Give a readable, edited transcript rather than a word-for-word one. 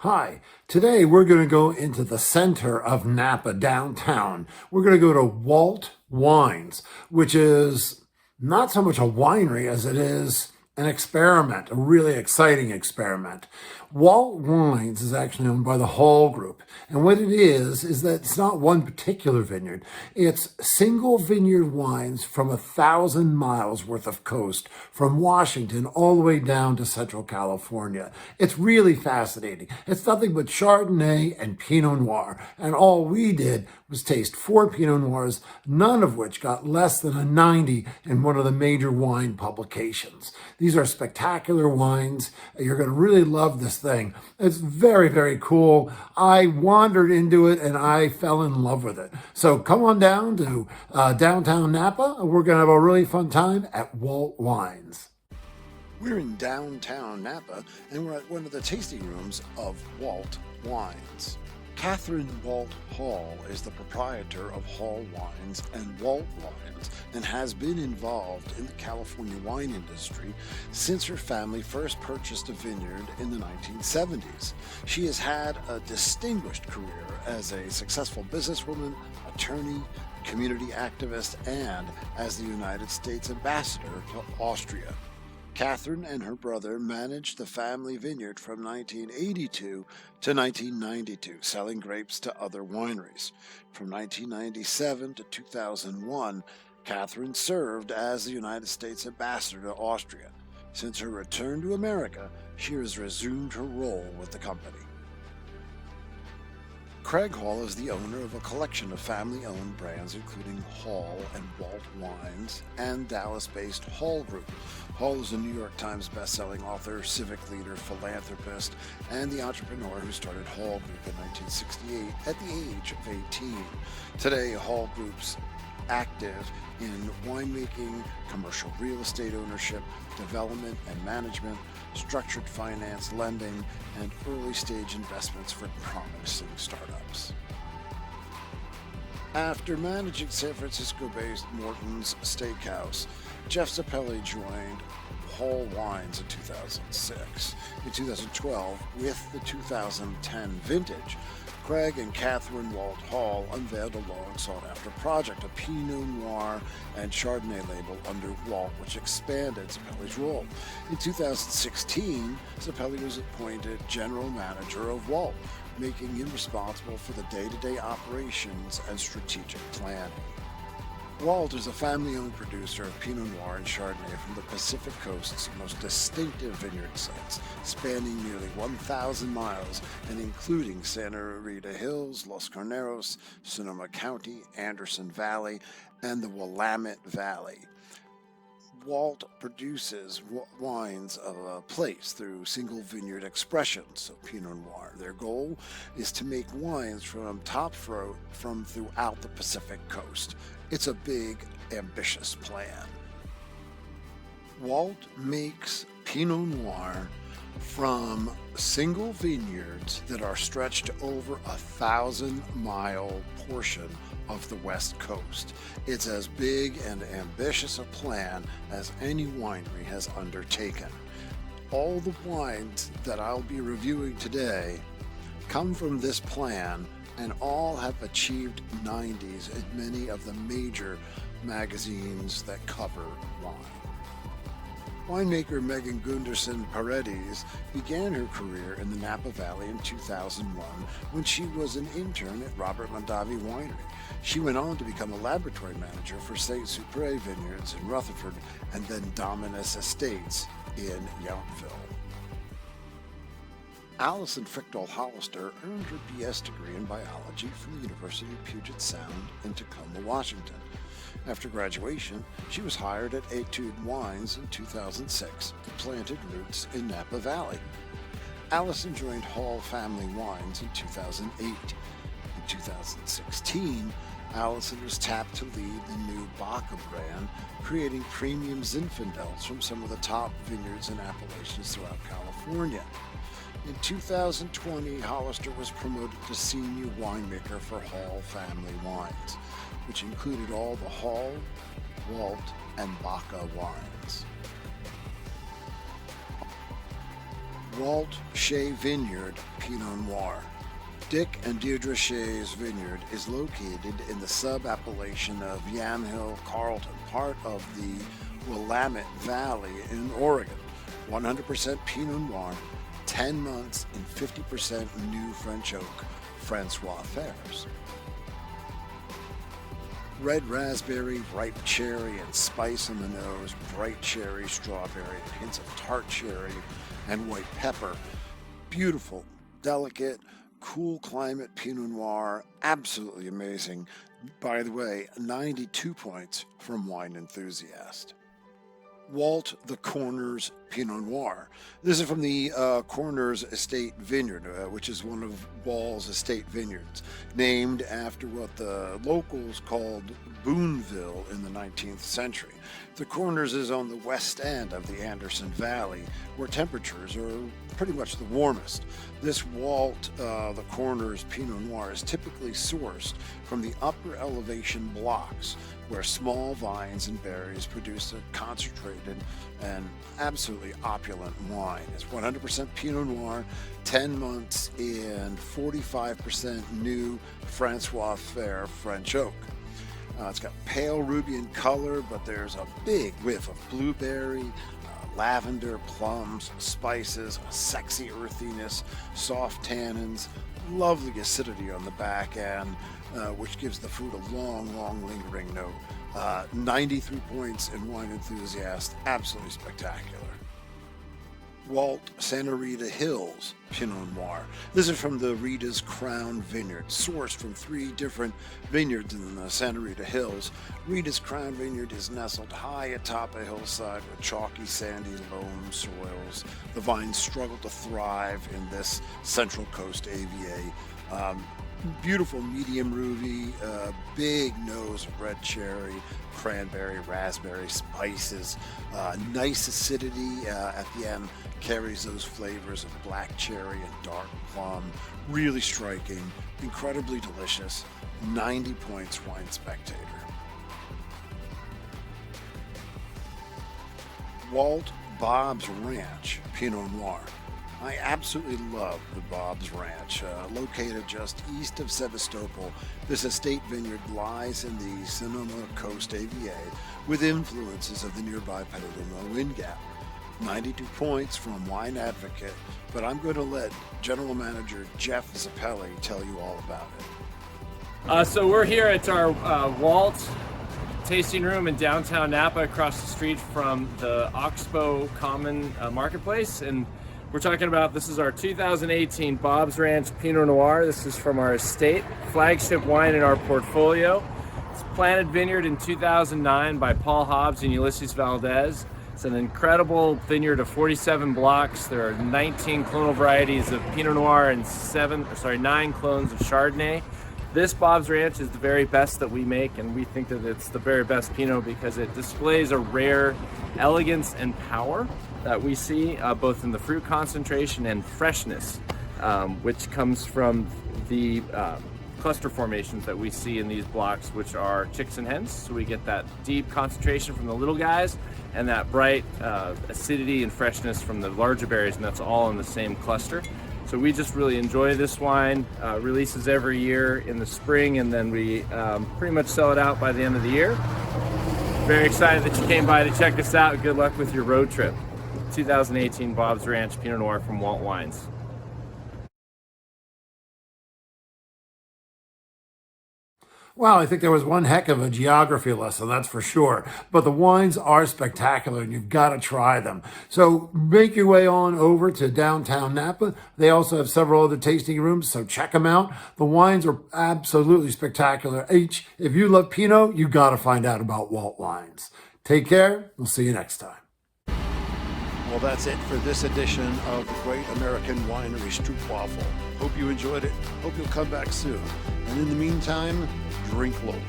Hi, today we're going to go into the center of Napa, downtown. We're going to go to Walt Wines, which is not so much a winery as it is an experiment, a really exciting experiment. Walt Wines is actually owned by the Hall Group. And what it is that it's not one particular vineyard. It's single vineyard wines from 1,000 miles worth of coast from Washington all the way down to Central California. It's really fascinating. It's nothing but Chardonnay and Pinot Noir. And all we did was taste 4 Pinot Noirs, none of which got less than a 90 in one of the major wine publications. These are spectacular wines. You're going to really love this thing. It's very, very cool. I wandered into it and I fell in love with it. So come on down to downtown Napa. We're going to have a really fun time at Walt Wines. We're in downtown Napa and we're at one of the tasting rooms of Walt Wines. Catherine Walt Hall is the proprietor of Hall Wines and Walt Wines and has been involved in the California wine industry since her family first purchased a vineyard in the 1970s. She has had a distinguished career as a successful businesswoman, attorney, community activist, and as the United States ambassador to Austria. Catherine and her brother managed the family vineyard from 1982 to 1992, selling grapes to other wineries. From 1997 to 2001, Catherine served as the United States ambassador to Austria. Since her return to America, she has resumed her role with the company. Craig Hall is the owner of a collection of family-owned brands including Hall and Walt Wines and Dallas-based Hall Group. Hall is a New York Times best-selling author, civic leader, philanthropist, and the entrepreneur who started Hall Group in 1968 at the age of 18. Today, Hall Group's active in winemaking, commercial real estate ownership, development and management, structured finance, lending, and early-stage investments for promising startups. After managing San Francisco-based Morton's Steakhouse, Jeff Zappelli joined Hall Wines in 2006. In 2012, with the 2010 vintage, Craig and Catherine Walt Hall unveiled a long sought-after project, a Pinot Noir and Chardonnay label under Walt, which expanded Zappelli's role. In 2016, Zappelli was appointed General Manager of Walt, making him responsible for the day-to-day operations and strategic planning. Walt is a family-owned producer of Pinot Noir and Chardonnay from the Pacific Coast's most distinctive vineyard sites, spanning nearly 1,000 miles and including Santa Rita Hills, Los Carneros, Sonoma County, Anderson Valley, and the Willamette Valley. Walt produces wines of a place through single vineyard expressions of Pinot Noir. Their goal is to make wines from throughout the Pacific Coast. It's a big, ambitious plan. Walt makes Pinot Noir from single vineyards that are stretched over 1,000-mile portion of the West Coast. It's as big and ambitious a plan as any winery has undertaken. All the wines that I'll be reviewing today come from this plan and all have achieved 90s in many of the major magazines that cover wine. Winemaker Megan Gunderson Paredes began her career in the Napa Valley in 2001 when she was an intern at Robert Mondavi Winery. She went on to become a laboratory manager for St. Cypre Vineyards in Rutherford and then Dominus Estates in Yountville. Alison Frickdahl Hollister earned her B.S. degree in biology from the University of Puget Sound in Tacoma, Washington. After graduation, she was hired at Etude Wines in 2006 and planted roots in Napa Valley. Alison joined Hall Family Wines in 2008. In 2016, Alison was tapped to lead the new Baca brand, creating premium Zinfandels from some of the top vineyards and appellations throughout California. In 2020, Hollister was promoted to senior winemaker for Hall Family Wines, which included all the Hall, Walt, and Baca wines. Walt Shea Vineyard Pinot Noir. Dick and Deirdre Shea's vineyard is located in the sub-appellation of Yamhill, Carlton, part of the Willamette Valley in Oregon. 100% Pinot Noir, 10 months in 50% new French oak, Francois Fairs. Red raspberry, ripe cherry, and spice on the nose, bright cherry, strawberry, hints of tart cherry, and white pepper. Beautiful, delicate, cool climate Pinot Noir, absolutely amazing. By the way, 92 points from Wine Enthusiast. Walt the Corners Pinot Noir. This is from the Corners Estate Vineyard, which is one of Walt's estate vineyards, named after what the locals called Boonville in the 19th century. The Corners is on the west end of the Anderson Valley, where temperatures are pretty much the warmest. This Walt the Corners Pinot Noir is typically sourced from the upper elevation blocks, where small vines and berries produce a concentrated and absolutely opulent wine. It's 100% Pinot Noir, 10 months in 45% new Francois Fair French oak. It's got pale ruby in color, but there's a big whiff of blueberry, lavender, plums, spices, sexy earthiness, soft tannins, lovely acidity on the back end, which gives the fruit a long lingering note. 93 points in Wine Enthusiast, absolutely spectacular. Walt Santa Rita Hills Pinot Noir. This is from the Rita's Crown Vineyard, sourced from 3 different vineyards in the Santa Rita Hills. Rita's Crown Vineyard is nestled high atop a hillside with chalky, sandy loam soils. The vines struggle to thrive in this Central Coast AVA. Beautiful medium ruby, big nose of red cherry, cranberry, raspberry, spices, nice acidity at the end, carries those flavors of black cherry and dark plum. Really striking, incredibly delicious. 90 points Wine Spectator. Walt Bob's Ranch Pinot Noir. I absolutely love the Bob's Ranch. Located just east of Sevastopol, this estate vineyard lies in the Central Coast AVA with influences of the nearby Petaluma Wind Gap. 92 points from Wine Advocate, but I'm going to let General Manager Jeff Zappelli tell you all about it. So we're here at our Walt tasting room in downtown Napa, across the street from the Oxbow Common Marketplace, and we're talking about, this is our 2018 Bob's Ranch Pinot Noir. This is from our estate, flagship wine in our portfolio. It's planted vineyard in 2009 by Paul Hobbs and Ulysses Valdez. It's an incredible vineyard of 47 blocks. There are 19 clonal varieties of Pinot Noir and 9 clones of Chardonnay. This Bob's Ranch is the very best that we make, and we think that it's the very best Pinot because it displays a rare elegance and power that we see both in the fruit concentration and freshness, which comes from the cluster formations that we see in these blocks, which are chicks and hens. So we get that deep concentration from the little guys and that bright acidity and freshness from the larger berries, and that's all in the same cluster. So we just really enjoy this wine. Releases every year in the spring, and then we pretty much sell it out by the end of the year. Very excited that you came by to check us out. Good luck with your road trip. 2018 Bob's Ranch Pinot Noir from Walt Wines. Well, I think there was one heck of a geography lesson, that's for sure. But the wines are spectacular, and you've got to try them. So make your way on over to downtown Napa. They also have several other tasting rooms, so check them out. The wines are absolutely spectacular. If you love Pinot, you got to find out about Walt Wines. Take care. We'll see you next time. Well, that's it for this edition of the Great American Winery Stroopwaffle. Hope you enjoyed it. Hope you'll come back soon. And in the meantime, drink local.